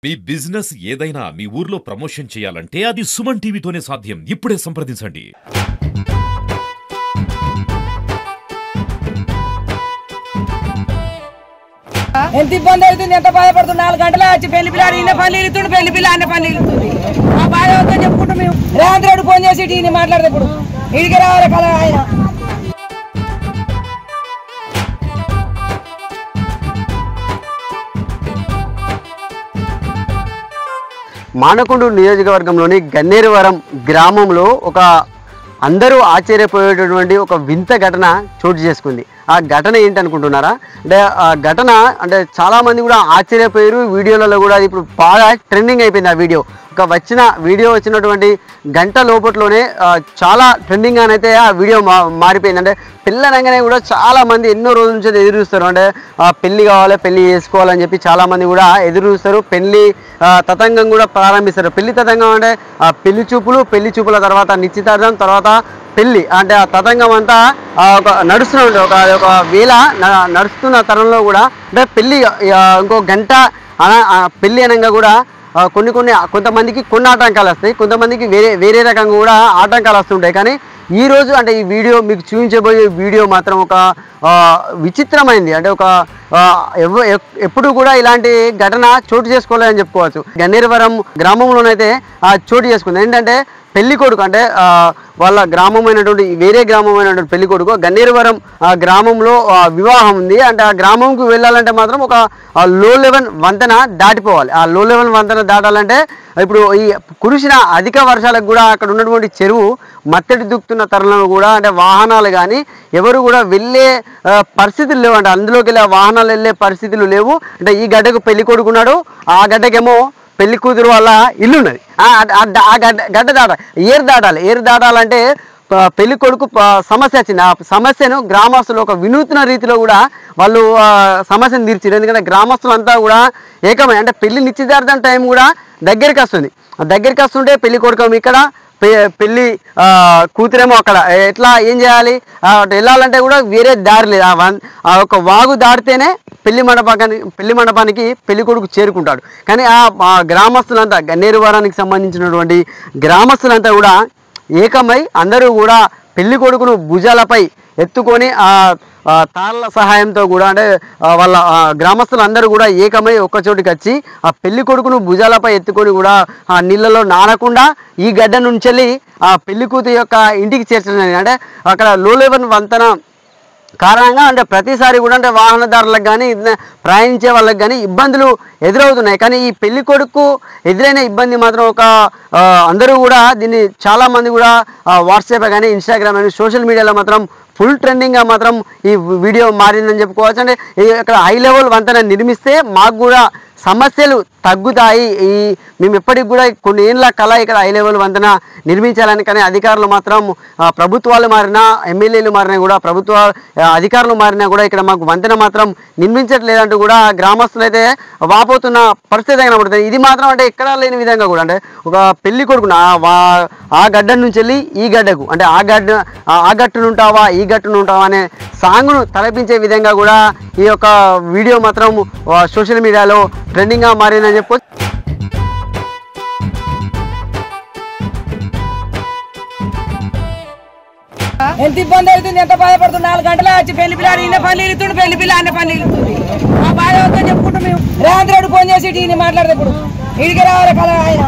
మీ business ఏదైనా మీ ఊర్లో promotion చేయాలంటే అది సుమన్ టీవీతోనే సాధ్యం. ఇప్పుడే సంప్రదించండి. ఎంత ఇబ్బంది అవుతుంది, ఎంత బాధపడుతుంది. 4 గంటలు వచ్చి పెళ్లి పిల్లాడు ఈయన పని ఇస్తుంది, పెళ్లి పిల్ల అన్న పని ఇస్తుంది. ఆ బాధ అవుతుందని చెప్పుకుంటాం మేము. రేవంత్ రెడ్డి ఫోన్ చేసి ఈయన మాట్లాడితే ఇప్పుడు ఇడికి రావాలి కదా ఆయన. మానకొండూరు నియోజకవర్గంలోని గన్నేరువరం గ్రామంలో ఒక అందరూ ఆశ్చర్యపోయేటటువంటి ఒక వింత ఘటన చోటు చేసుకుంది. ఆ ఘటన ఏంటనుకుంటున్నారా? అంటే ఆ ఘటన అంటే చాలామంది కూడా ఆశ్చర్యపోయారు. వీడియోలలో కూడా ఇప్పుడు బాగా ట్రెండింగ్ అయిపోయింది ఆ వీడియో. వీడియో వచ్చినటువంటి గంట లోపట్లోనే చాలా ట్రెండింగ్గానైతే ఆ వీడియో మారిపోయింది. అంటే పిల్లనగానే కూడా చాలామంది ఎన్నో రోజుల నుంచి ఎదురు చూస్తారు. అంటే పెళ్ళి కావాలి, పెళ్ళి చేసుకోవాలని చెప్పి చాలామంది కూడా ఎదురు చూస్తారు. పెళ్ళి తతంగం కూడా ప్రారంభిస్తారు. పెళ్లి తతంగం అంటే పెళ్లి చూపుల తర్వాత నిశ్చితార్థం, తర్వాత పెళ్ళి అంటే ఆ తతంగం అంతా ఒక నడుస్తూనే ఉంటుంది. ఒక వేళ నడుస్తున్న తరంలో కూడా అంటే పెళ్ళి ఇంకో గంట పెళ్ళి అనగా కూడా కొంతమందికి కొన్ని ఆటంకాలు వస్తాయి, కొంతమందికి వేరే రకంగా కూడా ఆటంకాలు వస్తుంటాయి. కానీ ఈరోజు అంటే ఈ వీడియో మీకు చూపించబోయే వీడియో మాత్రం ఒక విచిత్రమైంది. అంటే ఒక ఎప్పుడు కూడా ఇలాంటి ఘటన చోటు చేసుకోలేదని చెప్పుకోవచ్చు. గన్నేరువరం గ్రామంలోనైతే చోటు చేసుకుంది. ఏంటంటే పెళ్లి కొడుకు అంటే వాళ్ళ గ్రామమైనటువంటి వేరే గ్రామమైనటువంటి పెళ్లి కొడుకు గన్నేరువరం గ్రామంలో వివాహం ఉంది. అంటే ఆ గ్రామంకు వెళ్ళాలంటే మాత్రం ఒక లో లెవెల్ వంతెన దాటిపోవాలి. ఆ లో లెవెల్ వంతెన దాటాలంటే ఇప్పుడు ఈ కురిసిన అధిక వర్షాలకు కూడా అక్కడ ఉన్నటువంటి చెరువు మత్తడి దుక్కుతున్న తరుణంలో కూడా అంటే వాహనాలు కానీ ఎవరు కూడా వెళ్ళే పరిస్థితులు లేవు. అంటే అందులోకి వెళ్ళే వాహనాలు వెళ్ళే పరిస్థితులు లేవు. అంటే ఈ గడ్డకు పెళ్లి కొడుకున్నాడు, ఆ గడ్డకేమో పెళ్లి కూతురు వాళ్ళ ఇల్లు ఉన్నది. ఆ గడ్డ దాటాలి. ఏరు దాటాలంటే పెళ్లి కొడుకు సమస్య వచ్చింది. ఆ సమస్యను గ్రామస్తులు ఒక వినూత్న రీతిలో కూడా వాళ్ళు సమస్యను తీర్చారు. ఎందుకంటే గ్రామస్తులంతా కూడా ఏకమై అంటే పెళ్లి నిశ్చితార్థం టైం కూడా దగ్గరికి వస్తుంది. దగ్గరికి వస్తుంటే పెళ్లి కొడుకు ఇక్కడ, పెళ్లి కూతురేమో అక్కడ. ఎట్లా ఏం చేయాలి? వెళ్ళాలంటే కూడా వేరే దారి లేదు. ఆ ఒక వాగు దాటితేనే పెళ్లి మండపానికి పెళ్లి కొడుకు చేరుకుంటాడు. కానీ ఆ గ్రామస్తులంతా గన్నేరువరానికి సంబంధించినటువంటి గ్రామస్తులంతా కూడా ఏకమై అందరూ కూడా పెళ్లి కొడుకును భుజాలపై ఎత్తుకొని తాళ్ళ సహాయంతో కూడా అంటే వాళ్ళ గ్రామస్తులందరూ కూడా ఏకమై ఒక్కచోటికి వచ్చి ఆ పెళ్లి కొడుకును భుజాలపై ఎత్తుకొని కూడా ఆ నీళ్ళలో నానకుండా ఈ గడ్డ నుంచి ఆ పెళ్లి కూతురు యొక్క ఇంటికి చేర్చడం. అంటే అక్కడ లో లెవెల్ వంతెన కారణంగా అంటే ప్రతిసారి కూడా అంటే వాహనదారులకు కానీ ప్రయాణించే వాళ్ళకి కానీ ఇబ్బందులు ఎదురవుతున్నాయి. కానీ ఈ పెళ్లి కొడుకు ఎదురైన ఇబ్బంది మాత్రం అందరూ కూడా దీన్ని చాలామంది కూడా వాట్సాప్ కానీ ఇన్స్టాగ్రామ్ కానీ సోషల్ మీడియాలో మాత్రం ఫుల్ ట్రెండింగ్గా మాత్రం ఈ వీడియో మారిందని చెప్పుకోవచ్చు. అంటే ఇక్కడ హై లెవెల్ వంతెన నిర్మిస్తే మాకు కూడా సమస్యలు తగ్గుతాయి. మేము ఎప్పటికి కూడా కొన్ని ఏళ్ళ కళ ఇక్కడ హై లెవెల్ వంతెన నిర్మించాలని. కానీ అధికారులు మాత్రం ప్రభుత్వాలు మారినా, ఎమ్మెల్యేలు మారినా కూడా అధికారులు మారినా కూడా ఇక్కడ మాకు వంతెన మాత్రం నిర్మించట్లేదంటూ కూడా గ్రామస్తులు అయితే వాపోతున్న పరిస్థితి కనబడుతుంది. ఇది మాత్రం అంటే ఎక్కడా లేని విధంగా కూడా అంటే ఒక పెళ్లి కొడుకును ఆ గడ్డ నుంచి వెళ్ళి ఈ గడ్డకు అంటే ఆ గట్టునుంటావా ఈ గట్టునుంటావా అనే సాంగ్ను తలపించే విధంగా కూడా ఈ యొక్క వీడియో మాత్రం సోషల్ మీడియాలో ట్రెండింగ్గా మారిందని చెప్పొచ్చు. ఎంత ఇబ్బంది అవుతుంది, ఎంత బాధపడుతుంది. 4 గంటలు వచ్చి పెళ్లి పిల్లాడు ఈయన పని ఇస్తుంది, పెళ్లి పిల్ల అన్న పని ఇస్తుంది. ఆ బాధ అవుతుందని చెప్పుకుంటాం మేము. రేవంత్ రెడ్డి ఫోన్ చేసి ఈయన మాట్లాడితే ఇప్పుడు ఇడికి రావాలి కదా ఆయన.